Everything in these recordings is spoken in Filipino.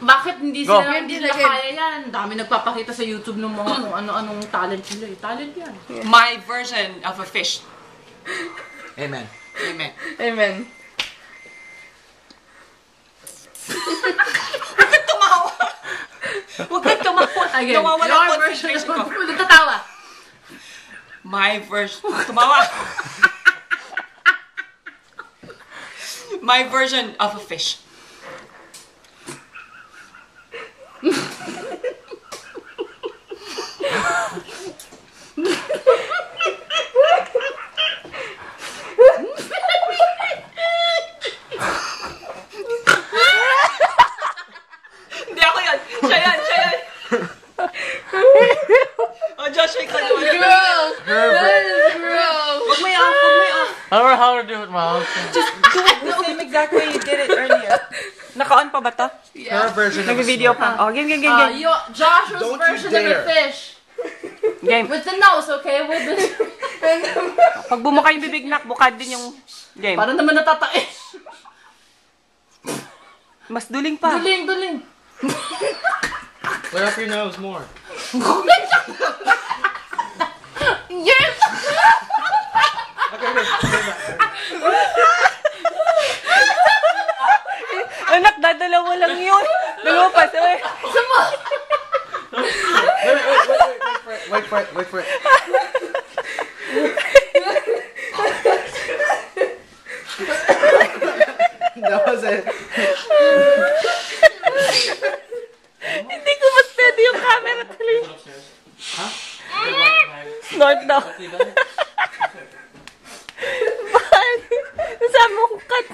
Bakit hindi nila kaya yan? Dami nagpapakita sa YouTube ng mga kung ano-anong talent nila eh. Talent yan. My version of a fish. Amen. Amen. Amen. Huwag kang tumawa. Huwag kang tumawa. Again, nawawala your ang version concentration ko. of natatawa. My version. Tumawa. My version of a fish. Hindi ako yan. Siya yan. Siya yan. Oh, Josh, ikaw naman. Gross! Herbert. Gross! Huwag mo i-off. Huwag mo i-off. I don't know how to do it, Mom. Just do it the same exact way you did it earlier. Naka-on pa ba to? Her version of a Nag-video snake. pa. Oh, game. Joshua's Don't you version of a dare. fish. Game. With the nose, okay? With the... Pag bumuka yung bibig, nak, bukad din yung game. Para naman natatais. Mas duling pa. Duling. Clear up your nose more. Yes! Okay, wait. Anak, dadalawa lang yun. Dalawa pa, sorry. Wait for it. That was it. Hindi ko ma-steady yung camera tuloy. Huh? Snort daw. Bakit? Sabi mo kong cut.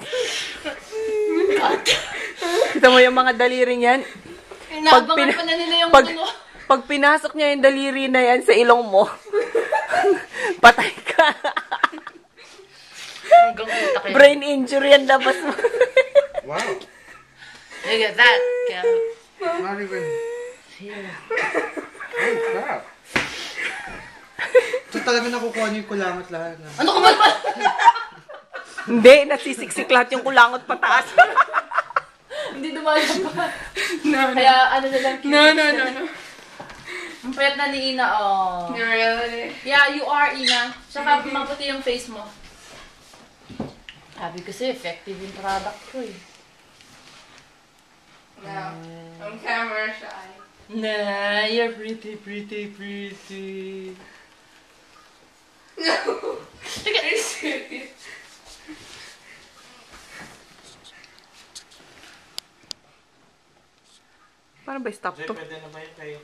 Kita mo yung mga daliring yan? Inaabangan pa na nila yung Pag pinasok niya yung daliri na yan sa ilong mo, patay ka. hanggang utak kayo. Brain injury yan labas mo. Wow. Look at that. Not even. Oh, crap. So talaga nakukuha niyo yung kulangot lahat na. Ano ka ba? Hindi, nasisiksik lahat yung kulangot pataas. Hindi dumayo pa. Kaya ano na lang. No. Ang payat na ni Ina, oh. Really? Yeah, you are, Ina. Tsaka maputi yung face mo. Sabi kasi, effective yung product ko eh. No. I'm camera shy. Nah, you're pretty. No. Are you serious? Paano ba stop to? Pwede na ba yung kayo?